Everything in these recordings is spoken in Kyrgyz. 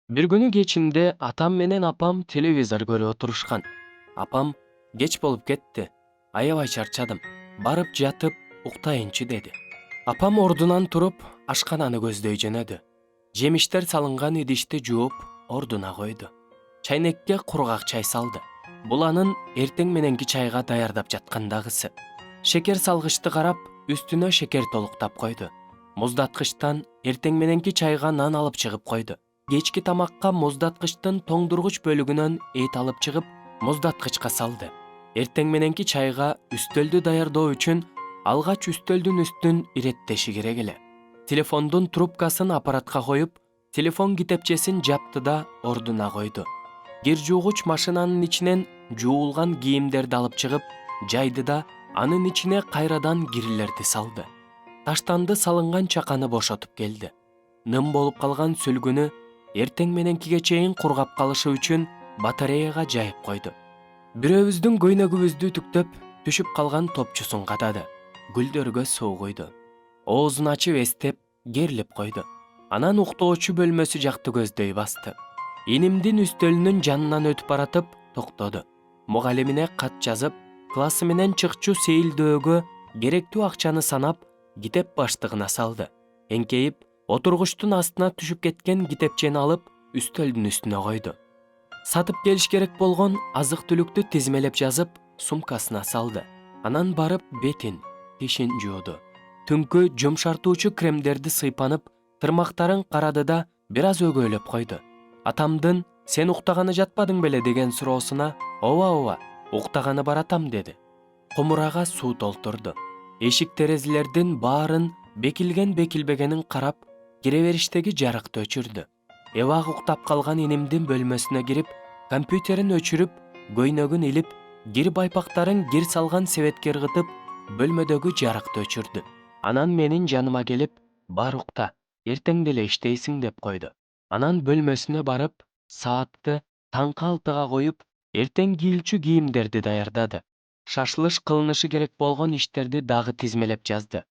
Бир күнү кечинде атам менен апам телевизор көрүп отурушкан. Апам кеч болуп кетти. Аябай чарчадым. Барып жатып уктайынчы деди. Апам ордунан туруп ашкананы көздөй жөнөдү. Жемиштер салынган идишти жууп ордуна койду. Чайнекке кургак чай салды. Бул анын эртең мененки чайга даярдап жаткандагысы. Шекер салгычты карап, үстүнө шекер толуктап койду. Муздаткычтан эртең мененки чайга нан алып чыгып койду. Кечки тамакка муздаткычтын тоңдургуч бөлүгүнөн эт алып чыгып, муздаткычка салды. Эртең мененки чайга үстөлдү даярдоо үчүн алгач үстөлдүн үстүн иреттеши керек эле. Телефондун трубкасын аппаратка коюп, телефон китепчесин жапты да ордуна койду. Кир жуугуч машинанын ичинен жуулган кийимдерди алып чыгып, жайды да анын ичине кайрадан кирлерди салды. Таштанды салынган чаканы бошотуп келди. Ным болуп калган сүлгүнү эртең мененкиге чейин кургап калышы үчүн батареяга жайып койду. Бирөөбүздүн көйнөгүбүздү түктөп, түшүп калган топчусун катады. Гүлдөргө суу куйду. Оозун ачып эстеп, керилип койду. Анан уктоочу бөлмөсү жакты көздөй басты. Инимдин үстөлүнүн жанынан өтүп баратып токтоду. Мугалимине кат жазып, классы менен чыкчу сейилдөөгө керектүү акчаны санап, китеп баштыгына салды. Эңкейип, отургучтун астына түшүп кеткен китепчени алып, үстөлдүн үстүнө койду. Сатып келиш керек болгон азык-түлүктү тизмелеп жазып, сумкасына салды. Анан барып бетин, тишин жууду. Түнкү жумшартуучу кремдерди сыйпанып, тырмактарын карады да бир аз өгөөлөп койду. Атамдын "Сен уктаганы жатпадың беле?" деген суроосуна "Ооба, уктаганы бар атам" деди. Кумурага суу толтурду. Эшик терезелердин баарын бекилген-бекилбегенин карап, киребериштеги жарыкты өчүрдү. Эбак уктап калган инимдин бөлмөсүнө кирип, компьютерин өчүрүп, көйнөгүн илип, кир байпактарын кир салган себеткер кытып, бөлмөдөгү жарыкты өчүрдү. Анан менин жаныма келип, "Бар укта, эртең деле иштейсиң" деп койду. Анан бөлмөсүнө барып, саатты таңкы 6-га коюп, эртең кийилчү кийимдерди даярдады. Шашылыш кылынышы керек болгон иштерди дагы тизмелеп жазды.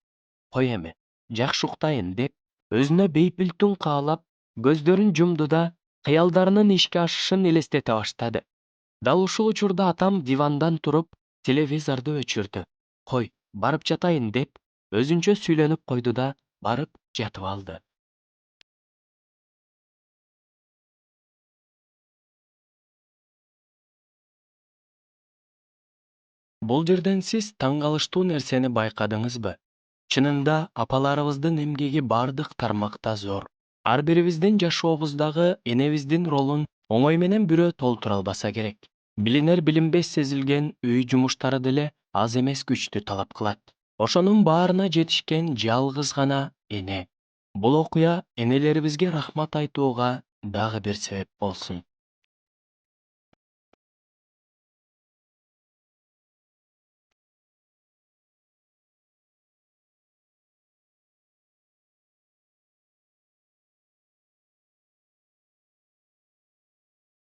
"Кой эми, жакшы уктайын" деп, өзүнө бейпил түн каалап, көздөрүн жумду да, кыялдарынын ишке ашышын элестете баштады. Дал ушул учурда атам дивандан туруп, телевизорду өчүрдү. "Кой, барып жатайын" деп, өзүнчө сүйлөнүп койду да, барып жатып алды. Бул жерден сиз таң калыштуу нерсени байкадыңызбы? Чынында апаларыбыздын эмгеги бардык тармакта зор. Ар бирибиздин жашообуздагы энебиздин ролун оңой менен бирөө толтура албаса керек. Билинер билинбес сезилген үй жумуштары деле аз эмес күчтү талап кылат. Ошонун баарына жетишкен жалгыз гана эне. Бул окуя энелерибизге рахмат айтууга дагы бир себеп болсун.